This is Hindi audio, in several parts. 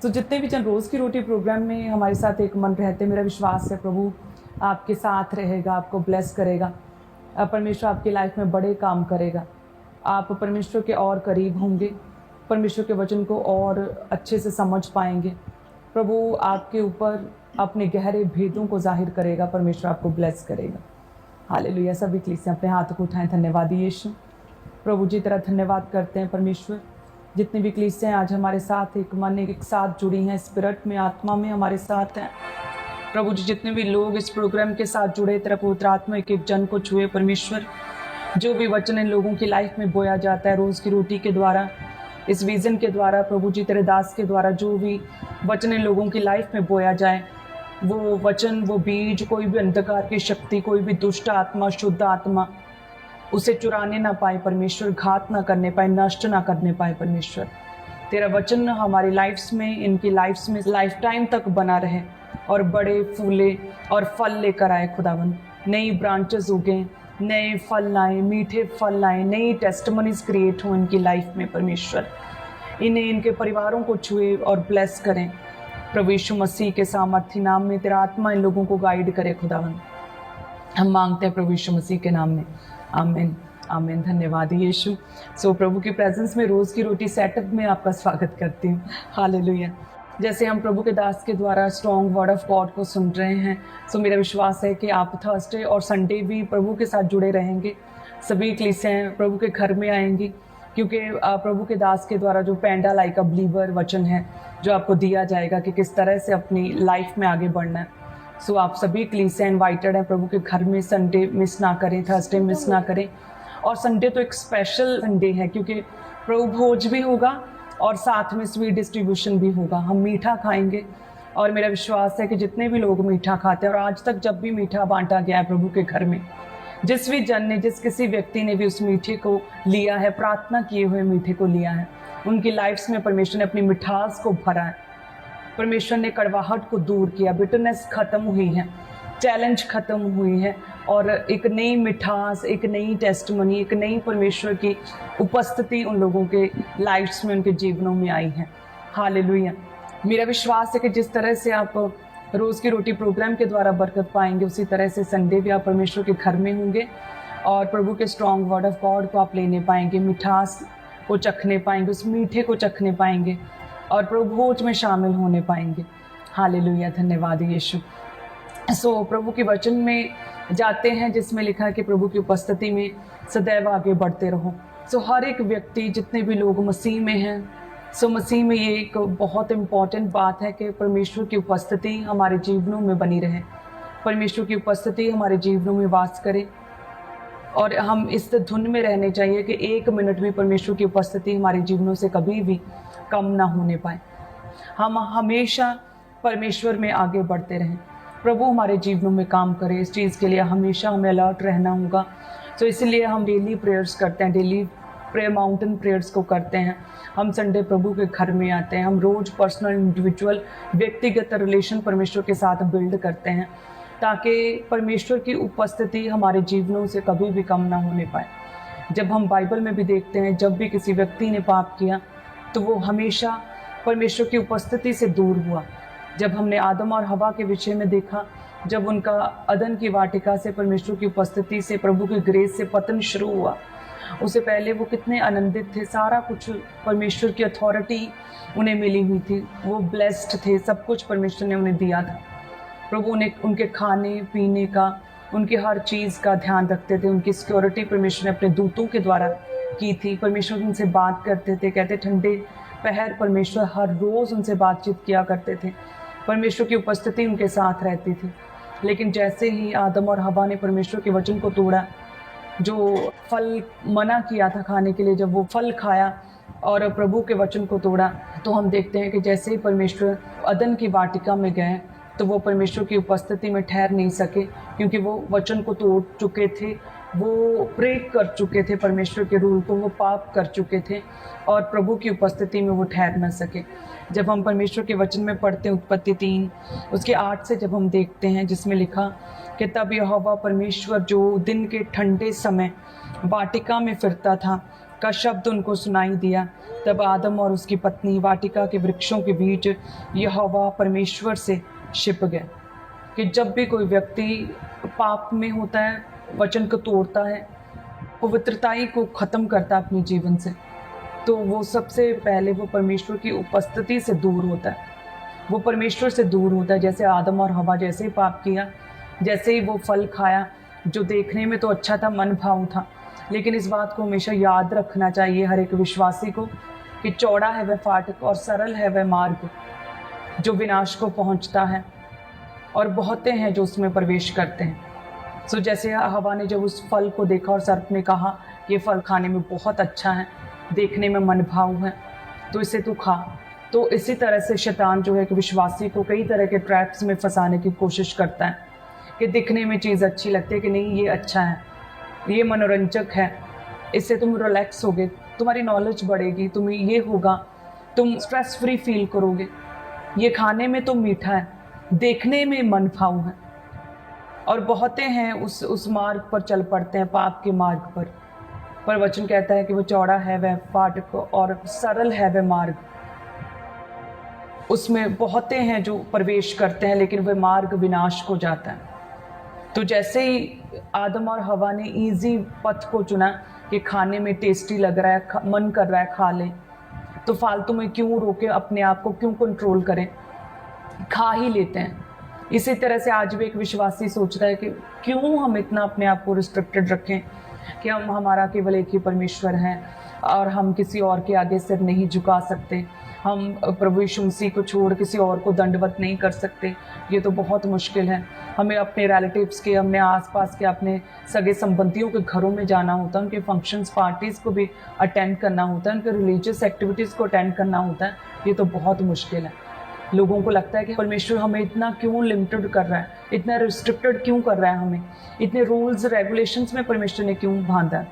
तो जितने भी जन रोज़ की रोटी प्रोग्राम में हमारे साथ एक मन रहते, मेरा विश्वास है प्रभु आपके साथ रहेगा, आपको ब्लेस करेगा। परमेश्वर आपकी लाइफ में बड़े काम करेगा। आप परमेश्वर के और करीब होंगे, परमेश्वर के वचन को और अच्छे से समझ पाएंगे। प्रभु आपके ऊपर अपने गहरे भेदों को जाहिर करेगा, परमेश्वर आपको ब्लेस करेगा। हालेलुया। सभी कलीसिया अपने हाथ को उठाएं। धन्यवाद यीशु। प्रभु जी तेरा धन्यवाद करते हैं परमेश्वर। जितनी भी कलीसियाँ आज हमारे साथ एक मन एक साथ जुड़ी हैं, स्पिरिट में आत्मा में हमारे साथ हैं प्रभु जी। जितने भी लोग इस प्रोग्राम के साथ जुड़े, तेरा पवित्र आत्मा एक एक जन को छुए परमेश्वर। जो भी वचन इन लोगों की लाइफ में बोया जाता है रोज़ की रोटी के द्वारा, इस विज़न के द्वारा, प्रभु जी तेरे दास के द्वारा जो भी वचन इन लोगों की लाइफ में बोया जाए, वो वचन, वो बीज, कोई भी अंधकार की शक्ति, कोई भी दुष्ट आत्मा, शुद्ध आत्मा उसे चुराने ना पाए परमेश्वर, घात ना करने पाए, नष्ट ना करने पाए परमेश्वर। तेरा वचन हमारी लाइफ्स में, इनकी लाइफ्स में लाइफ टाइम तक बना रहे और बड़े फूले और फल लेकर आए खुदावन। नई ब्रांचेस उगें, नए फल लाएं, मीठे फल लाएं, नई टेस्टमनीज क्रिएट हो इनकी लाइफ में परमेश्वर। इन्हें, इनके परिवारों को छुए और ब्लेस करें प्रभु यीशु मसीह के सामर्थी नाम में। तेरा आत्मा इन लोगों को गाइड करे खुदावन, हम मांगते हैं प्रभु यीशु मसीह के नाम में। आमीन आमीन। धन्यवाद यीशु। सो प्रभु की प्रेजेंस में रोज़ की रोटी सेटअप में आपका स्वागत करती हूँ। हालेलुया। जैसे हम प्रभु के दास के द्वारा स्ट्रॉन्ग वर्ड ऑफ गॉड को सुन रहे हैं, सो मेरा विश्वास है कि आप थर्सडे और संडे भी प्रभु के साथ जुड़े रहेंगे। सभी कलीसियाँ प्रभु के घर में आएंगी, क्योंकि प्रभु के दास के द्वारा जो पैंडा लाइक अ बिलीवर वचन है जो आपको दिया जाएगा कि किस तरह से अपनी लाइफ में आगे बढ़ना है। सो आप सभी कलीसियाँ इन्वाइटेड हैं प्रभु के घर में। संडे मिस ना करें, थर्सडे मिस ना करें। और संडे तो एक स्पेशल संडे है, क्योंकि प्रभु भोज भी होगा और साथ में स्वीट डिस्ट्रीब्यूशन भी होगा। हम मीठा खाएंगे और मेरा विश्वास है कि जितने भी लोग मीठा खाते हैं, और आज तक जब भी मीठा बांटा गया है प्रभु के घर में, जिस भी जन ने, जिस किसी व्यक्ति ने भी उस मीठे को लिया है, प्रार्थना किए हुए मीठे को लिया है, उनकी लाइफ्स में परमेश्वर ने अपनी मिठास को भरा है। परमेश्वर ने कड़वाहट को दूर किया, बिटरनेस खत्म हुई है, चैलेंज खत्म हुई है और एक नई मिठास, एक नई टेस्टमनी, एक नई परमेश्वर की उपस्थिति उन लोगों के लाइफ्स में, उनके जीवनों में आई है। हालेलुया। मेरा विश्वास है कि जिस तरह से आप रोज़ की रोटी प्रोग्राम के द्वारा बरकत पाएंगे, उसी तरह से संडे भी आप परमेश्वर के घर में होंगे और प्रभु के स्ट्रॉन्ग वर्ड ऑफ गॉड को आप लेने पाएंगे, मिठास को चखने पाएंगे, उस मीठे को चखने पाएंगे और प्रभु भोज में शामिल होने पाएंगे। हालेलुया। धन्यवाद यीशु। सो प्रभु के वचन में जाते हैं जिसमें लिखा है कि प्रभु की उपस्थिति में सदैव आगे बढ़ते रहो। सो हर एक व्यक्ति, जितने भी लोग मसीह में हैं, सो मसीह में ये एक बहुत इम्पॉर्टेंट बात है कि परमेश्वर की उपस्थिति हमारे जीवनों में बनी रहे, परमेश्वर की उपस्थिति हमारे जीवनों में वास करे और हम इस धुन में रहने चाहिए कि एक मिनट भी परमेश्वर की उपस्थिति हमारे जीवनों से कभी भी कम ना होने पाए। हम हमेशा परमेश्वर में आगे बढ़ते रहें, प्रभु हमारे जीवनों में काम करे। इस चीज़ के लिए हमेशा हमें अलर्ट रहना होगा। तो इसलिए हम डेली प्रेयर्स करते हैं, डेली प्रेयर माउंटेन प्रेयर्स को करते हैं। हम संडे प्रभु के घर में आते हैं, हम रोज़ पर्सनल, इंडिविजुअल, व्यक्तिगत रिलेशन परमेश्वर के साथ बिल्ड करते हैं, ताकि परमेश्वर की उपस्थिति हमारे जीवनों से कभी भी कम ना होने पाए। जब हम बाइबल में भी देखते हैं, जब भी किसी व्यक्ति ने पाप किया तो वो हमेशा परमेश्वर की उपस्थिति से दूर हुआ। जब हमने आदम और हवा के विषय में देखा, जब उनका अदन की वाटिका से परमेश्वर की उपस्थिति से, प्रभु की ग्रेस से पतन शुरू हुआ, उससे पहले वो कितने आनंदित थे, सारा कुछ परमेश्वर की अथॉरिटी उन्हें मिली हुई थी, वो ब्लेस्ड थे, सब कुछ परमेश्वर ने उन्हें दिया था। प्रभु ने उनके खाने पीने का, उनकी हर चीज़ का ध्यान रखते थे, उनकी सिक्योरिटी परमेश्वर ने अपने दूतों के द्वारा की थी। परमेश्वर उनसे बात करते थे, कहते ठंडे पहर परमेश्वर हर रोज़ उनसे बातचीत किया करते थे, परमेश्वर की उपस्थिति उनके साथ रहती थी। लेकिन जैसे ही आदम और हवा ने परमेश्वर के वचन को तोड़ा, जो फल मना किया था खाने के लिए, जब वो फल खाया और प्रभु के वचन को तोड़ा, तो हम देखते हैं कि जैसे ही परमेश्वर अदन की वाटिका में गए तो वो परमेश्वर की उपस्थिति में ठहर नहीं सके, क्योंकि वो वचन को तोड़ चुके थे, वो ब्रेक कर चुके थे परमेश्वर के रूल को, वो पाप कर चुके थे और प्रभु की उपस्थिति में वो ठहर न सके। जब हम परमेश्वर के वचन में पढ़ते हैं उत्पत्ति 3 उसके 8 से जब हम देखते हैं, जिसमें लिखा कि तब यहोवा परमेश्वर जो दिन के ठंडे समय वाटिका में फिरता था, का शब्द उनको सुनाई दिया, तब आदम और उसकी पत्नी वाटिका के वृक्षों के बीच यहोवा परमेश्वर से छिप गए। कि जब भी कोई व्यक्ति पाप में होता है, वचन को तोड़ता है, पवित्रताई को ख़त्म करता है अपने जीवन से, तो वो सबसे पहले वो परमेश्वर की उपस्थिति से दूर होता है, वो परमेश्वर से दूर होता है। जैसे आदम और हवा जैसे ही पाप किया, जैसे ही वो फल खाया जो देखने में तो अच्छा था, मन भाऊ था, लेकिन इस बात को हमेशा याद रखना चाहिए हर एक विश्वासी को कि चौड़ा है वह फाटक और सरल है वह मार्ग जो विनाश को पहुंचता है, और बहुते हैं जो उसमें प्रवेश करते हैं। सो जैसे हवा ने जब उस फल को देखा और सर्प ने कहा ये फल खाने में बहुत अच्छा है, देखने में मन भाऊ है, तो इसे तू खा। तो इसी तरह से शैतान जो है कि विश्वासी को कई तरह के ट्रैप्स में फंसाने की कोशिश करता है कि दिखने में चीज़ अच्छी लगती है कि नहीं ये अच्छा है, ये मनोरंजक है, इससे तुम रिलैक्स होगे, तुम्हारी नॉलेज बढ़ेगी, तुम्हें ये होगा, तुम स्ट्रेस फ्री फील करोगे, ये खाने में तो मीठा है, देखने में मन भाऊ है। और बहुते हैं उस मार्ग पर चल पड़ते हैं, पाप के मार्ग पर वचन कहता है कि वो चौड़ा है वह फाटक और सरल है वह मार्ग, उसमें बहुते हैं जो प्रवेश करते हैं, लेकिन वह मार्ग विनाश को जाता है। तो जैसे ही आदम और हवा ने इजी पथ को चुना कि खाने में टेस्टी लग रहा है, मन कर रहा है खा लें, तो फालतू में क्यों रोके, अपने आप को क्यों कंट्रोल करें, खा ही लेते हैं। इसी तरह से आज भी एक विश्वासी सोचता है कि क्यों हम इतना अपने आप को रिस्ट्रिक्टेड रखें कि हमारा केवल एक ही परमेश्वर है और हम किसी और के आगे सिर नहीं झुका सकते, हम प्रभु यीशु मसीह को छोड़ किसी और को दंडवत नहीं कर सकते, ये तो बहुत मुश्किल है। हमें अपने रिलेटिव्स के, अपने आसपास के, अपने सगे संबंधियों के घरों में जाना होता है, उनके फंक्शंस पार्टीज़ को भी अटेंड करना होता है, उनके रिलीजियस एक्टिविटीज़ को अटेंड करना होता है, ये तो बहुत मुश्किल है। लोगों को लगता है कि परमेश्वर हमें इतना क्यों लिमिटेड कर रहा है, इतना रिस्ट्रिक्टेड क्यों कर रहा है, हमें इतने रूल्स रेगुलेशंस में परमेश्वर ने क्यों बांधा है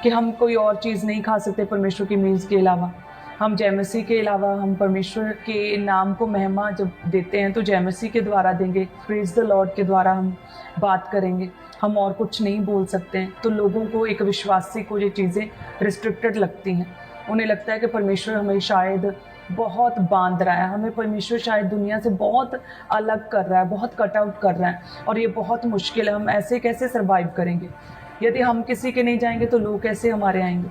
कि हम कोई और चीज़ नहीं खा सकते परमेश्वर की मेज़ के अलावा। हम जय मसीह के अलावा हम परमेश्वर के नाम को महिमा जब देते हैं तो जय मसीह के द्वारा देंगे, प्रेज द लॉर्ड के द्वारा हम बात करेंगे, हम और कुछ नहीं बोल सकते हैं। तो लोगों को, एक विश्वासी को ये चीज़ें रिस्ट्रिक्टेड लगती हैं, उन्हें लगता है कि परमेश्वर हमें शायद बहुत बांध रहा है, हमें परमेश्वर शायद दुनिया से बहुत अलग कर रहा है, बहुत कट आउट कर रहा है, और ये बहुत मुश्किल है, हम ऐसे कैसे सर्वाइव करेंगे, यदि हम किसी के नहीं जाएंगे तो लोग कैसे हमारे आएंगे।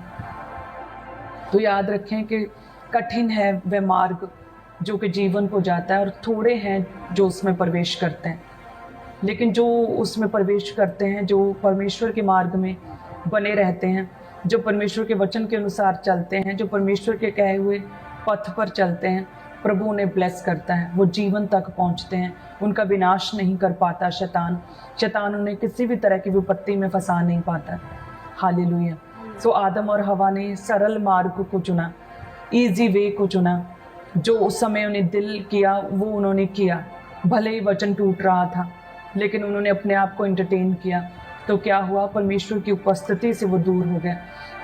तो याद रखें कि कठिन है वह मार्ग जो कि जीवन को जाता है, और थोड़े हैं जो उसमें प्रवेश करते हैं, लेकिन जो उसमें प्रवेश करते हैं, जो परमेश्वर के मार्ग में बने रहते हैं, जो परमेश्वर के वचन के अनुसार चलते हैं, जो परमेश्वर के कहे हुए पथ पर चलते हैं, प्रभु उन्हें ब्लेस करता है, वो जीवन तक पहुंचते हैं, उनका विनाश नहीं कर पाता शैतान उन्हें किसी भी तरह की विपत्ति में फंसा नहीं पाता। हालेलुया। सो आदम और हवा ने सरल मार्ग को चुना, इजी वे को चुना, जो उस समय उन्हें दिल किया वो उन्होंने किया। भले ही वचन टूट रहा था, लेकिन उन्होंने अपने आप को एंटरटेन किया। तो क्या हुआ, परमेश्वर की उपस्थिति से वो दूर हो गए,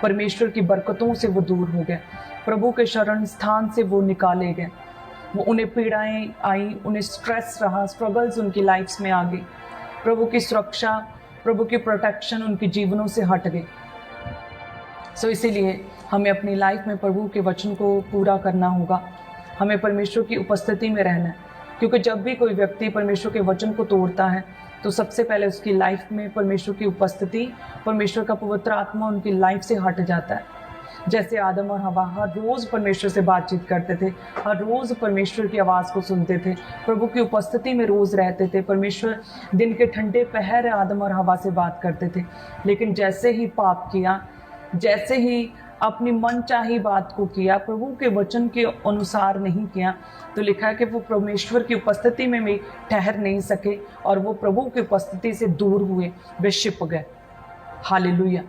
परमेश्वर की बरकतों से वो दूर हो गए, प्रभु के शरण स्थान से वो निकाले गए। वो उन्हें पीड़ाएं आई, उन्हें स्ट्रेस रहा, स्ट्रगल्स उनकी लाइफ्स में आ गई, प्रभु की सुरक्षा, प्रभु की प्रोटेक्शन उनके जीवनों से हट गई। सो इसीलिए हमें अपनी लाइफ में प्रभु के वचन को पूरा करना होगा, हमें परमेश्वर की उपस्थिति में रहना है, क्योंकि जब भी कोई व्यक्ति परमेश्वर के वचन को तोड़ता है तो सबसे पहले उसकी लाइफ में परमेश्वर की उपस्थिति, परमेश्वर का पवित्र आत्मा उनकी लाइफ से हट जाता है। जैसे आदम और हवा हर रोज़ परमेश्वर से बातचीत करते थे, हर रोज़ परमेश्वर की आवाज़ को सुनते थे, प्रभु की उपस्थिति में रोज़ रहते थे, परमेश्वर दिन के ठंडे पहर आदम और हवा से बात करते थे। लेकिन जैसे ही पाप किया, जैसे ही अपनी मनचाही बात को किया, प्रभु के वचन के अनुसार नहीं किया, तो लिखा है कि वो परमेश्वर की उपस्थिति में भी ठहर नहीं सके और वो प्रभु की उपस्थिति से दूर हुए, वे छिप गए। हालेलुया।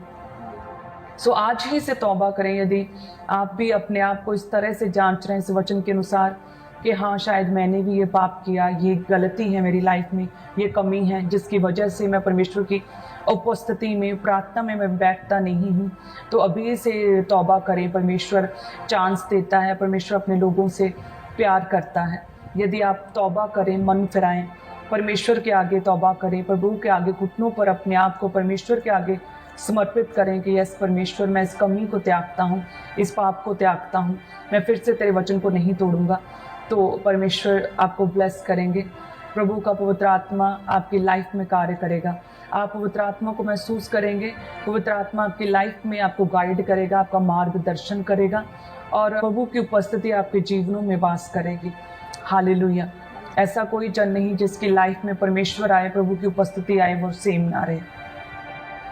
सो आज ही से तौबा करें, यदि आप भी अपने आप को इस तरह से जांच रहे हैं इस वचन के अनुसार कि हाँ शायद मैंने भी ये पाप किया, ये गलती है मेरी लाइफ में, ये कमी है जिसकी वजह से मैं परमेश्वर की उपस्थिति में, प्रार्थना में मैं बैठता नहीं हूँ, तो अभी से तौबा करें। परमेश्वर चांस देता है, परमेश्वर अपने लोगों से प्यार करता है। यदि आप तौबा करें, मन फिराएं, परमेश्वर के आगे तौबा करें, प्रभु के आगे घुटनों पर अपने आप को परमेश्वर के आगे समर्पित करें कि यस परमेश्वर, मैं इस कमी को त्यागता हूँ, इस पाप को त्यागता हूँ, मैं फिर से तेरे वचन को नहीं तोड़ूंगा। तो परमेश्वर आपको ब्लेस करेंगे। प्रभु का पवित्र आत्मा आपकी लाइफ में कार्य करेगा। आप पवित्र आत्मा को महसूस करेंगे। पवित्र आत्मा आपकी लाइफ में आपको गाइड करेगा, आपका मार्गदर्शन करेगा और प्रभु की उपस्थिति आपके जीवनों में वास करेगी। हालेलुया। ऐसा कोई जन नहीं जिसकी लाइफ में परमेश्वर आए, प्रभु की उपस्थिति आए, वो सेम ना रहे।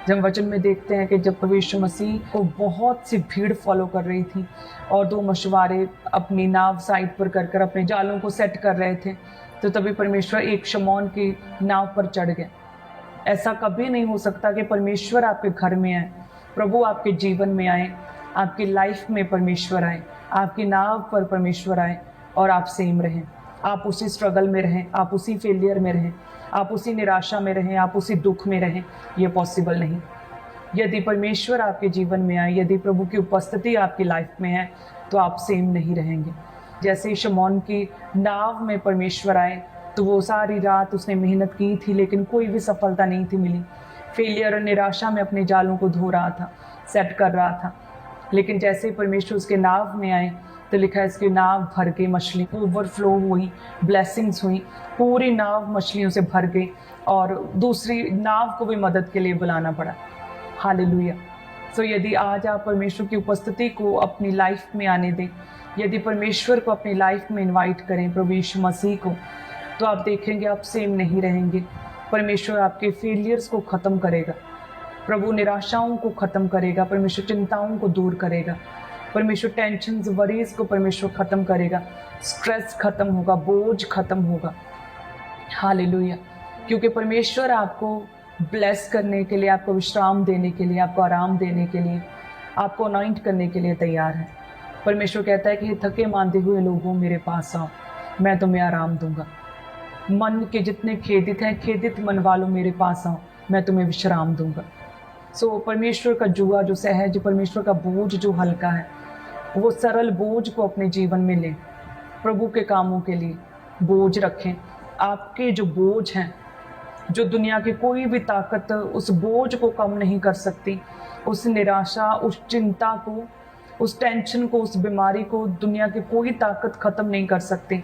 जब वचन में देखते हैं कि जब प्रभु यीशु मसीह को बहुत सी भीड़ फॉलो कर रही थी और दो मछुआरे अपनी नाव साइड पर कर अपने जालों को सेट कर रहे थे, तो तभी परमेश्वर एक शमौन की नाव पर चढ़ गए। ऐसा कभी नहीं हो सकता कि परमेश्वर आपके घर में आए, प्रभु आपके जीवन में आए, आपकी लाइफ में परमेश्वर आए, आपकी नाव पर परमेश्वर आए और आप सेम रहें, आप उसी स्ट्रगल में रहें, आप उसी फेलियर में रहें, आप उसी निराशा में रहें, आप उसी दुख में रहें। ये पॉसिबल नहीं। यदि परमेश्वर आपके जीवन में आए, यदि प्रभु की उपस्थिति आपकी लाइफ में है, तो आप सेम नहीं रहेंगे। जैसे ही शमौन की नाव में परमेश्वर आए, तो वो सारी रात उसने मेहनत की थी लेकिन कोई भी सफलता नहीं थी मिली। फेलियर और निराशा में अपने जालों को धो रहा था, सेट कर रहा था। लेकिन जैसे ही परमेश्वर उसके नाव में आए, तो लिखा है इसकी नाव भर गई, मछली ओवरफ्लो हुई, ब्लेसिंग्स हुई, पूरी नाव मछलियों से भर गई और दूसरी नाव को भी मदद के लिए बुलाना पड़ा। हालेलुया। सो यदि आज आप परमेश्वर की उपस्थिति को अपनी लाइफ में आने दें, यदि परमेश्वर को अपनी लाइफ में इनवाइट करें, प्रभु यीशु मसीह को, तो आप देखेंगे आप सेम नहीं रहेंगे। परमेश्वर आपके फेलियर्स को ख़त्म करेगा, प्रभु निराशाओं को ख़त्म करेगा, परमेश्वर चिंताओं को दूर करेगा, परमेश्वर टेंशन्स वरीज को परमेश्वर ख़त्म करेगा, स्ट्रेस ख़त्म होगा, बोझ ख़त्म होगा। हालेलुया। क्योंकि परमेश्वर आपको ब्लेस करने के लिए, आपको विश्राम देने के लिए, आपको आराम देने के लिए, आपको अनॉइंट करने के लिए तैयार है। परमेश्वर कहता है कि थके मांदे हुए लोगों मेरे पास आओ, मैं तुम्हें आराम दूंगा। मन के जितने खेदित हैं, खेदित मन वालों मेरे पास आओ, मैं तुम्हें विश्राम दूंगा। सो परमेश्वर का जुआ जो सहज, परमेश्वर का बोझ जो हल्का है, वो सरल बोझ को अपने जीवन में लें। प्रभु के कामों के लिए बोझ रखें। आपके जो बोझ हैं, जो दुनिया की कोई भी ताकत उस बोझ को कम नहीं कर सकती, उस निराशा, उस चिंता को, उस टेंशन को, उस बीमारी को दुनिया की कोई ताकत ख़त्म नहीं कर सकती।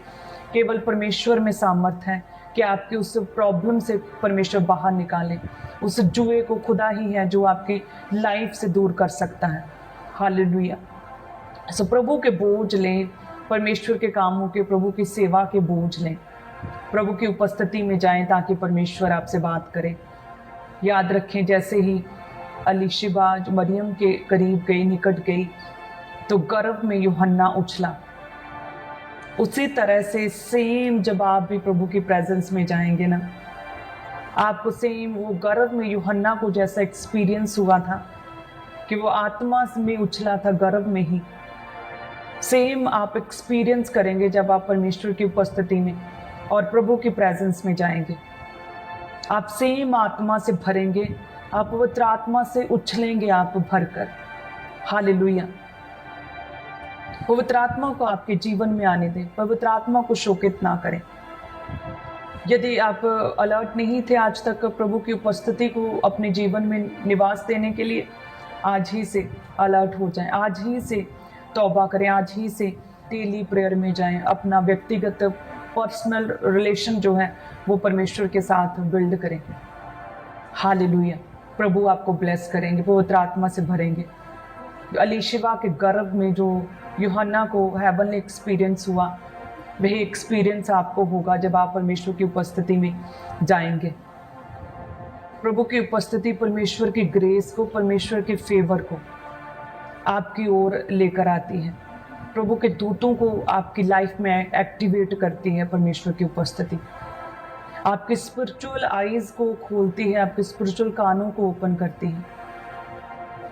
केवल परमेश्वर में सामर्थ्य है कि आपकी उस प्रॉब्लम से परमेश्वर बाहर निकाले। उस जुए को खुदा ही है जो आपकी लाइफ से दूर कर सकता है। हालेलुया। सो प्रभु के बोझ लें, परमेश्वर के कामों के, प्रभु की सेवा के बोझ लें, प्रभु की उपस्थिति में जाएं ताकि परमेश्वर आपसे बात करे। याद रखें, जैसे ही अलीशिबा जो मरियम के करीब गई, निकट गई, तो गर्भ में यूहन्ना उछला। उसी तरह से सेम जब आप भी प्रभु की प्रेजेंस में जाएंगे ना, आपको सेम वो गर्भ में यूहन्ना को जैसा एक्सपीरियंस हुआ था कि वो आत्मा में उछला था गर्भ में ही, सेम आप एक्सपीरियंस करेंगे जब आप परमेश्वर की उपस्थिति में और प्रभु की प्रेजेंस में जाएंगे। आप सेम आत्मा से भरेंगे, आप पवित्र आत्मा से उछलेंगे, आप भरकर। हालेलुया। पवित्र आत्मा को आपके जीवन में आने दें, पवित्र आत्मा को शोकित ना करें। यदि आप अलर्ट नहीं थे आज तक प्रभु की उपस्थिति को अपने जीवन में निवास देने के लिए, आज ही से अलर्ट हो जाएं, आज ही से तौबा करें, आज ही से डेली प्रेयर में जाएं, अपना व्यक्तिगत पर्सनल रिलेशन जो है वो परमेश्वर के साथ बिल्ड करें। हालेलुया। प्रभु आपको ब्लेस करेंगे, पवित्र आत्मा से भरेंगे। अलीशिबा के गर्भ में जो यूहन्ना को हेवनली एक्सपीरियंस हुआ, वही एक्सपीरियंस आपको होगा जब आप परमेश्वर की उपस्थिति में जाएंगे। प्रभु की उपस्थिति परमेश्वर की ग्रेस को, परमेश्वर के फेवर को आपकी ओर लेकर आती है। प्रभु के दूतों को आपकी लाइफ में एक्टिवेट करती है परमेश्वर की उपस्थिति। आपके स्पिरिचुअल आईज को खोलती है, आपके स्पिरिचुअल कानों को ओपन करती है।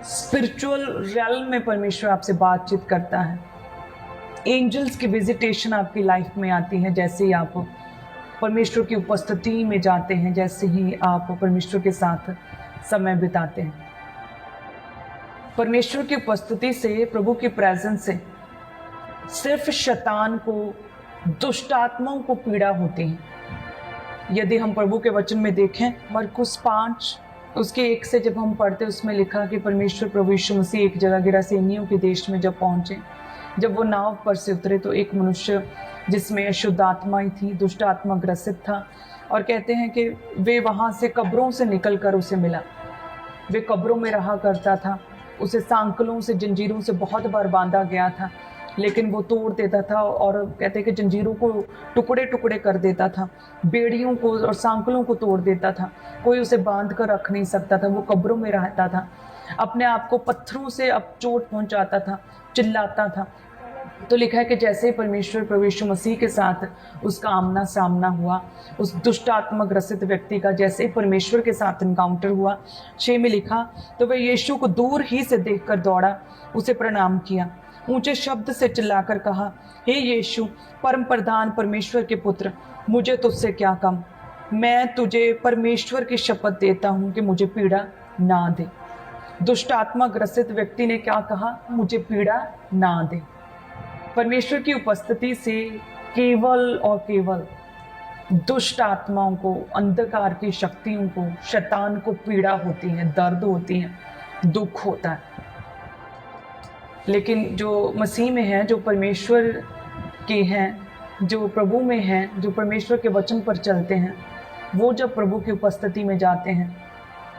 स्पिरिचुअल realm में परमेश्वर आपसे बातचीत करता है। एंजल्स की विजिटेशन आपकी लाइफ में आती है जैसे ही आप परमेश्वर की उपस्थिति में जाते हैं, जैसे ही आप परमेश्वर के साथ समय बिताते हैं। परमेश्वर की उपस्थिति से, प्रभु की प्रेजेंस से सिर्फ शैतान को, दुष्ट आत्माओं को पीड़ा होती है। यदि हम प्रभु के वचन में देखें, मरकुस 5 उसके 1 से जब हम पढ़ते उसमें लिखा कि परमेश्वर प्रभु यीशु मसीह एक जगह गिरासेनियों के देश में जब पहुँचे, जब वो नाव पर से उतरे तो एक मनुष्य जिसमें अशुद्ध आत्माएं थी, दुष्ट आत्मा ग्रसित था, और कहते हैं कि वे वहाँ से कब्रों से निकल कर उसे मिला। वे कब्रों में रहा करता था, उसे सांकलों से जंजीरों से बहुत बार बांधा गया था, लेकिन वो तोड़ देता था और कहते हैं कि जंजीरों को टुकड़े टुकड़े कर देता था, बेड़ियों को और सांकलों को तोड़ देता था। कोई उसे बांध कर रख नहीं सकता था। वो कब्रों में रहता था, अपने आप को पत्थरों से अब चोट पहुंचाता था, चिल्लाता था। तो लिखा है कि जैसे ही परमेश्वर प्रभु यीशु मसीह के साथ उसका आमना सामना हुआ, उस दुष्ट आत्मा ग्रसित व्यक्ति का जैसे ही परमेश्वर के साथ इनकाउंटर हुआ, 6 में लिखा, तो वह यीशु को दूर ही से देखकर दौड़ा, उसे प्रणाम किया, ऊंचे शब्द से चिल्लाकर कहा, हे यीशु, परम प्रधान परमेश्वर के पुत्र, मुझे तुझसे क्या कम? मैं तुझे परमेश्वर की शपथ देता हूँ कि मुझे पीड़ा ना दे। दुष्ट आत्मा ग्रसित व्यक्ति ने क्या कहा? मुझे पीड़ा ना दे। परमेश्वर की उपस्थिति से केवल और केवल दुष्ट आत्माओं को, अंधकार की शक्तियों को, शैतान को पीड़ा होती है, दर्द होती है, दुख होता है। लेकिन जो मसीह में है, जो परमेश्वर के हैं, जो प्रभु में हैं, जो परमेश्वर के वचन पर चलते हैं, वो जब प्रभु की उपस्थिति में जाते हैं,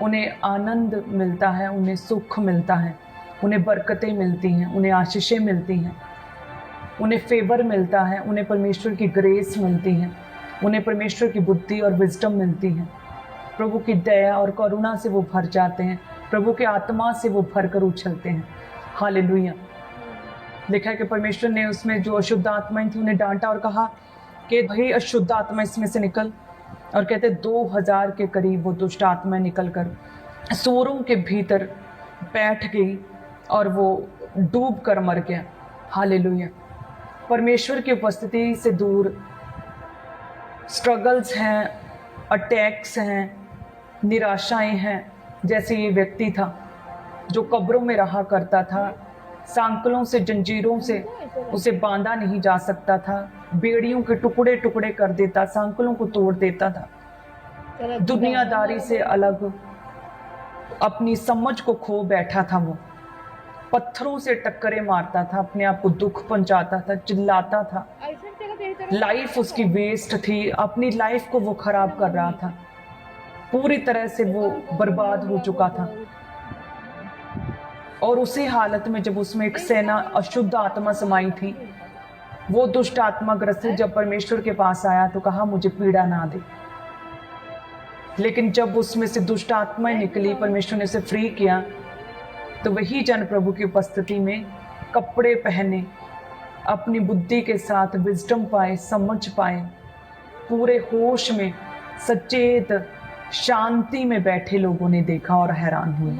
उन्हें आनंद मिलता है, उन्हें सुख मिलता है, उन्हें बरकतें मिलती हैं, उन्हें आशीषें मिलती हैं, उन्हें फेवर मिलता है, उन्हें परमेश्वर की ग्रेस मिलती है, उन्हें परमेश्वर की बुद्धि और विजडम मिलती है। प्रभु की दया और करुणा से वो भर जाते हैं, प्रभु के आत्मा से वो भर कर उछलते हैं। हालेलुया। लिखा है कि परमेश्वर ने उसमें जो अशुद्ध आत्माएं थी उन्हें डांटा और कहा कि भाई अशुद्ध आत्मा इसमें से निकल। और कहते 2000 के करीब वो दुष्ट आत्माएं निकल कर सूरों के भीतर बैठ गई और वो डूब कर मर गया। हालेलुया। परमेश्वर की उपस्थिति से दूर स्ट्रगल्स हैं, अटैक्स हैं, निराशाएं हैं। जैसे ये व्यक्ति था जो कब्रों में रहा करता था, सांकलों से, जंजीरों से उसे बांधा नहीं जा सकता था, बेड़ियों के टुकड़े टुकड़े कर देता, सांकलों को तोड़ देता था, दुनियादारी से अलग अपनी समझ को खो बैठा था। वो पत्थरों से टक्करें मारता था, अपने आप को दुख पहुंचाता था, चिल्लाता था, लाइफ उसकी वेस्ट थी, अपनी लाइफ को वो खराब कर रहा था, पूरी तरह से वो बर्बाद हो चुका था। और उसी हालत में जब उसमें एक सेना अशुद्ध आत्मा समाई थी, वो दुष्ट आत्मा ग्रसित जब परमेश्वर के पास आया तो कहा मुझे पीड़ा ना दे। लेकिन जब उसमें से दुष्ट आत्माएं निकली, परमेश्वर ने उसे फ्री किया, तो वही जन प्रभु की उपस्थिति में कपड़े पहने, अपनी बुद्धि के साथ विजडम पाए, समझ पाए, पूरे होश में, सचेत, शांति में बैठे लोगों ने देखा और हैरान हुए।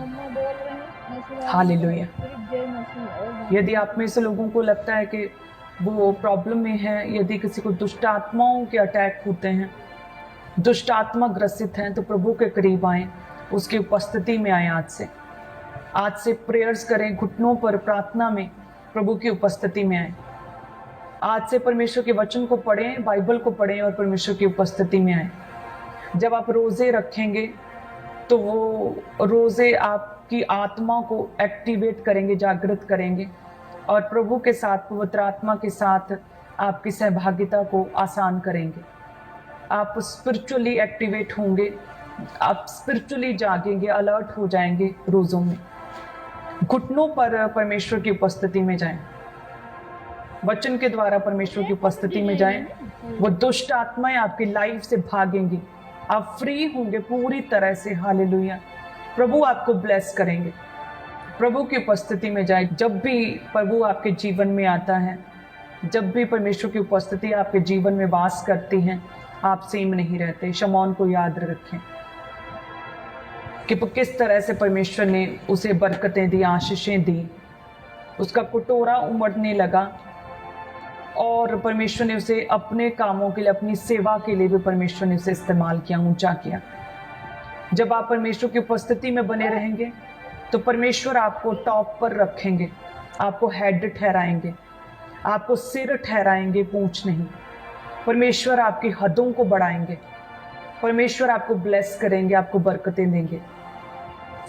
हालेलुया। यदि आप में से लोगों को लगता है कि वो प्रॉब्लम में है, यदि किसी को दुष्ट आत्माओं के अटैक होते हैं, दुष्ट आत्मा ग्रसित हैं, तो प्रभु के करीब आए, उसकी उपस्थिति में आए। आज से प्रेयर्स करें, घुटनों पर प्रार्थना में प्रभु की उपस्थिति में आए। आज से परमेश्वर के वचन को पढ़ें, बाइबल को पढ़ें और परमेश्वर की उपस्थिति में आए। जब आप रोज़े रखेंगे तो वो रोज़े आपकी आत्मा को एक्टिवेट करेंगे, जागृत करेंगे, और प्रभु के साथ, पवित्र आत्मा के साथ आपकी सहभागिता को आसान करेंगे। आप स्पिरिचुअली एक्टिवेट होंगे, आप स्पिरिचुअली जागेंगे, अलर्ट हो जाएंगे रोज़ों में। घुटनों पर परमेश्वर की उपस्थिति में जाएं, वचन के द्वारा परमेश्वर की उपस्थिति में जाएं। वो दुष्ट आत्माएं आपकी लाइफ से भागेंगी, आप फ्री होंगे पूरी तरह से। हालेलुया। प्रभु आपको ब्लेस करेंगे। प्रभु की उपस्थिति में जाए। जब भी प्रभु आपके जीवन में आता है, जब भी परमेश्वर की उपस्थिति आपके जीवन में वास करती है, आप सेम नहीं रहते। शमौन को याद रखें कि किस तरह से परमेश्वर ने उसे बरकतें दी, आशीषें दी। उसका कटोरा उमड़ने लगा और परमेश्वर ने उसे अपने कामों के लिए, अपनी सेवा के लिए भी परमेश्वर ने उसे इस्तेमाल किया, ऊंचा किया। जब आप परमेश्वर की उपस्थिति में बने रहेंगे तो परमेश्वर आपको टॉप पर रखेंगे, आपको हेड ठहराएंगे, आपको सिर ठहराएंगे, पूंछ नहीं। परमेश्वर आपकी हदों को बढ़ाएंगे, परमेश्वर आपको ब्लेस करेंगे, आपको बरकतें देंगे।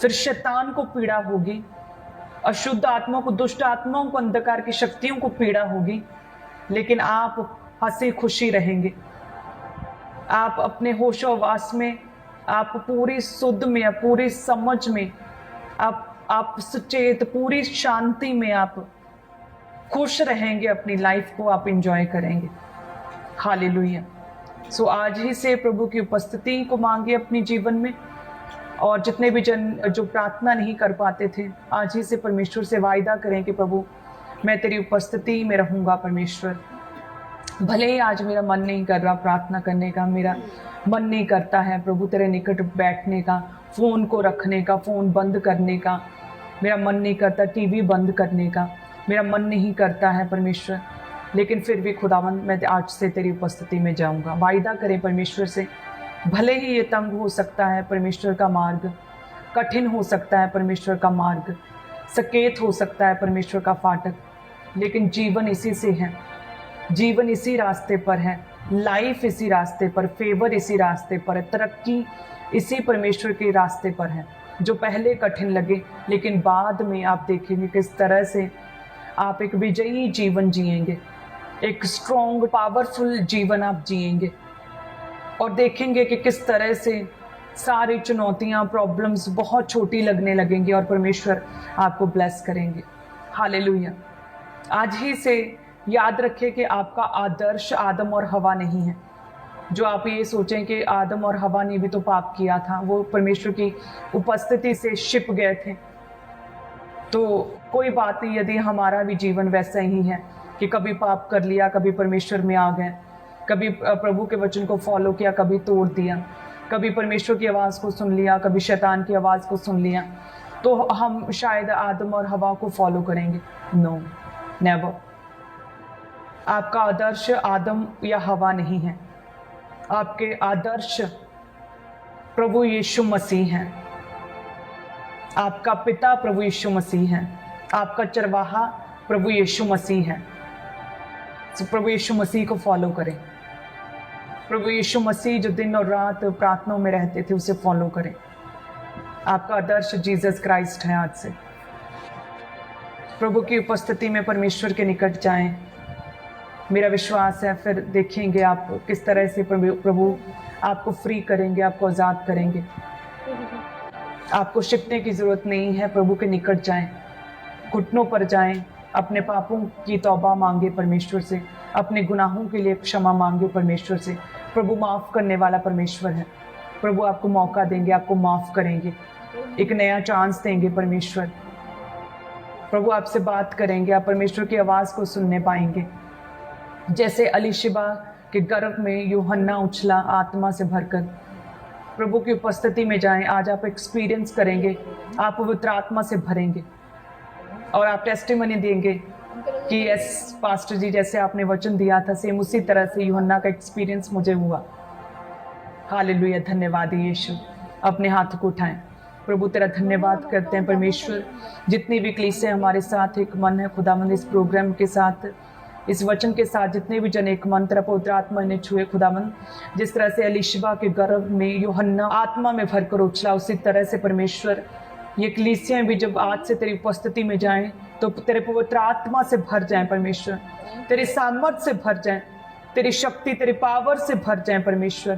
फिर शैतान को पीड़ा होगी, अशुद्ध आत्मा को, दुष्ट आत्माओं को, अंधकार की शक्तियों को पीड़ा होगी, लेकिन आप हंसी खुशी रहेंगे। आप अपने होशोवास में, आप पूरी शुद्ध में, पूरी समझ में, आप सचेत, पूरी शांति में आप खुश रहेंगे। अपनी लाइफ को आप एंजॉय करेंगे। हालेलुया। सो आज ही से प्रभु की उपस्थिति को मांगे अपने जीवन में। और जितने भी जन जो प्रार्थना नहीं कर पाते थे, आज ही से परमेश्वर से वायदा करें कि प्रभु मैं तेरी उपस्थिति में रहूंगा। परमेश्वर, भले ही आज मेरा मन नहीं कर रहा प्रार्थना करने का, मेरा मन नहीं करता है प्रभु तेरे निकट बैठने का, फ़ोन को रखने का, फ़ोन बंद करने का, मेरा मन नहीं करता टीवी बंद करने का, मेरा मन नहीं करता है परमेश्वर, लेकिन फिर भी खुदावंद मैं आज से तेरी उपस्थिति में जाऊंगा। वायदा करें परमेश्वर से। भले ही ये तंग हो सकता है परमेश्वर का मार्ग, कठिन हो सकता है परमेश्वर का मार्ग, सकेत हो सकता है परमेश्वर का फाटक, लेकिन जीवन इसी से है, जीवन इसी रास्ते पर है, लाइफ इसी रास्ते पर, फेवर इसी रास्ते पर है, तरक्की इसी परमेश्वर के रास्ते पर है। जो पहले कठिन लगे, लेकिन बाद में आप देखेंगे किस तरह से आप एक विजयी जीवन जिएंगे, एक स्ट्रॉन्ग पावरफुल जीवन आप जिएंगे। और देखेंगे कि किस तरह से सारी चुनौतियां, प्रॉब्लम्स बहुत छोटी लगने लगेंगी और परमेश्वर आपको ब्लेस करेंगे। हालेलुया। आज ही से याद रखें कि आपका आदर्श आदम और हवा नहीं है। जो आप ये सोचें कि आदम और हवा ने भी तो पाप किया था, वो परमेश्वर की उपस्थिति से छिप गए थे, तो कोई बात नहीं। यदि हमारा भी जीवन वैसा ही है कि कभी पाप कर लिया, कभी परमेश्वर में आ गए, कभी प्रभु के वचन को फॉलो किया, कभी तोड़ दिया, कभी परमेश्वर की आवाज़ को सुन लिया, कभी शैतान की आवाज़ को सुन लिया, तो हम शायद आदम और हवा को फॉलो करेंगे। No, never. आपका आदर्श आदम या हवा नहीं है, आपके आदर्श प्रभु यीशु मसीह हैं। आपका पिता प्रभु यीशु मसीह है, आपका चरवाहा प्रभु यीशु मसीह है। तो प्रभु यीशु मसीह को फॉलो करें। प्रभु यीशु मसीह जो दिन और रात प्रार्थनाओं में रहते थे, उसे फॉलो करें। आपका आदर्श जीसस क्राइस्ट है। आज से प्रभु की उपस्थिति में परमेश्वर के निकट जाएं। मेरा विश्वास है फिर देखेंगे आप किस तरह से प्रभु आपको फ्री करेंगे, आपको आज़ाद करेंगे। आपको शिकने की ज़रूरत नहीं है। प्रभु के निकट जाएं, घुटनों पर जाएं, अपने पापों की तौबा मांगे परमेश्वर से, अपने गुनाहों के लिए क्षमा मांगे परमेश्वर से। प्रभु माफ़ करने वाला परमेश्वर है। प्रभु आपको मौका देंगे, आपको माफ़ करेंगे, एक नया चांस देंगे परमेश्वर। प्रभु आपसे बात करेंगे, आप परमेश्वर की आवाज़ को सुनने पाएंगे। जैसे अलीशिबा के गर्भ में यूहन्ना उछला आत्मा से भरकर, प्रभु की उपस्थिति में जाएं। आज आप एक्सपीरियंस करेंगे, आप पवित्र आत्मा से भरेंगे और आप टेस्टिमनी देंगे कि यस पास्टर जी, जैसे आपने वचन दिया था, सेम उसी तरह से यूहन्ना का एक्सपीरियंस मुझे हुआ। हालेलुया। धन्यवाद यीशु। अपने हाथ को उठाएं। प्रभु तेरा धन्यवाद करते हैं परमेश्वर। जितनी भी कलीसिया हमारे साथ एक मन है खुदावंद, इस प्रोग्राम के साथ, इस वचन के साथ, जितने भी जन एक मन तेरा पवित्र आत्मा ने छुए खुदावंद। जिस तरह से अलीशिबा के गर्भ में यूहन्ना आत्मा में भरकर उछला, उसी तरह से परमेश्वर ये कलीसियाँ भी जब आज से तेरी उपस्थिति में जाएं तो तेरे पवित्र आत्मा से भर जाएं परमेश्वर, तेरी सामर्थ से भर जाएं, तेरी शक्ति, तेरी पावर से भर जाएं परमेश्वर,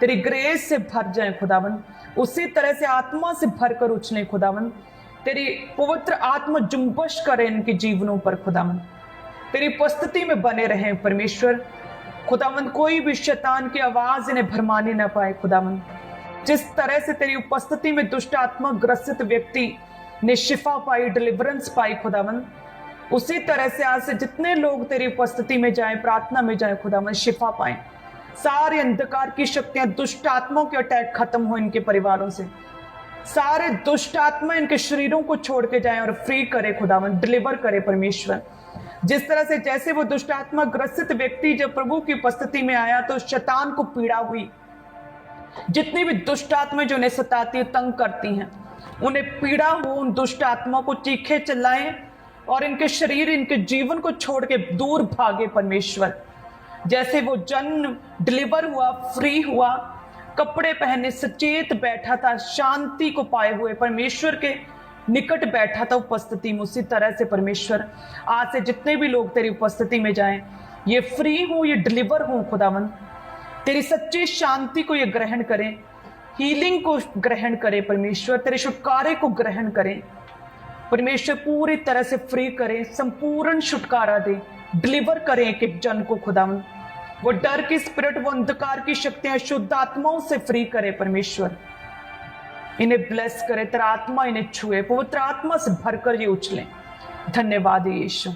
तेरी ग्रेस से भर जाएं खुदावंद। उसी तरह से आत्मा से भरकर उछलें खुदावंद। तेरी पवित्र आत्मा जुम्बश करे इनके जीवनों पर खुदावंद। तेरी उपस्थिति में बने रहें परमेश्वर खुदावंद। कोई भी शैतान की आवाज़ इन्हें भरमाने ना पाए खुदावंद। जिस तरह से तेरी उपस्थिति में दुष्ट आत्मा ग्रसित व्यक्ति ने शिफा पाई, डिलीवरेंस पाई खुदावंद, उसी तरह से आज से जितने लोग तेरी उपस्थिति में जाएं, प्रार्थना में जाएं खुदावंद, शिफा पाएं। सारे अंधकार की शक्तियां, दुष्ट आत्माओं के अटैक खत्म हो इनके परिवारों से। सारे दुष्ट आत्मा इनके शरीरों को छोड़ के जाएं और फ्री करे खुदावंद, डिलीवर करे परमेश्वर। जिस तरह से जैसे वो दुष्ट आत्मा ग्रसित व्यक्ति जब प्रभु की उपस्थिति में आया तो शैतान को पीड़ा हुई। जितनी भी दुष्ट आत्मा जो उन्हें सताती है, तंग करती हैं, उन्हें पीड़ा हो, उन दुष्ट आत्मा को चीखे चिल्लाएं और इनके शरीर, इनके जीवन को छोड़ के दूर भागे परमेश्वर। जैसे वो जन डिलीवर हुआ, फ्री हुआ, कपड़े पहने सचेत बैठा था, शांति को पाए हुए परमेश्वर के निकट बैठा था उपस्थिति में। उसी तरह से परमेश्वर आज से जितने भी लोग तेरी उपस्थिति में जाएं, ये फ्री हो, ये डिलीवर हो खुदावन, तेरी सच्ची शांति को ये ग्रहण करें, हीलिंग को ग्रहण करें परमेश्वर, तेरे छुटकारे को ग्रहण करें परमेश्वर, पूरी तरह से फ्री करें, संपूर्ण छुटकारा दे, डिलीवर करें एक एक जन को खुदावन। वो डर की स्पिरिट, वो अंधकार की शक्तियां शुद्ध आत्माओं से फ्री करे परमेश्वर, इन्हें ब्लेस करे, तेरा आत्मा इन्हें छुए, पवित्र आत्मा से भरकर ये उछले। धन्यवाद यीशु,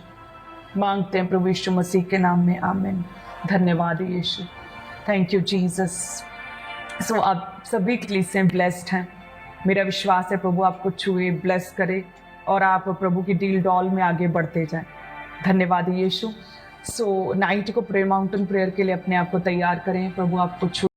मांगते हैं प्रभु यीशु मसीह के नाम में, आमीन। धन्यवाद यीशु, थैंक यू जीसस। सो आप सभी कलीसियां से ब्लेस्ड हैं, मेरा विश्वास है प्रभु आपको छुए, ब्लेस करे और आप प्रभु की डील डॉल में आगे बढ़ते जाएं। धन्यवाद यीशु। सो नाइट को प्रेयर माउंटेन प्रेयर के लिए अपने आप को तैयार करें, प्रभु आपको छुए।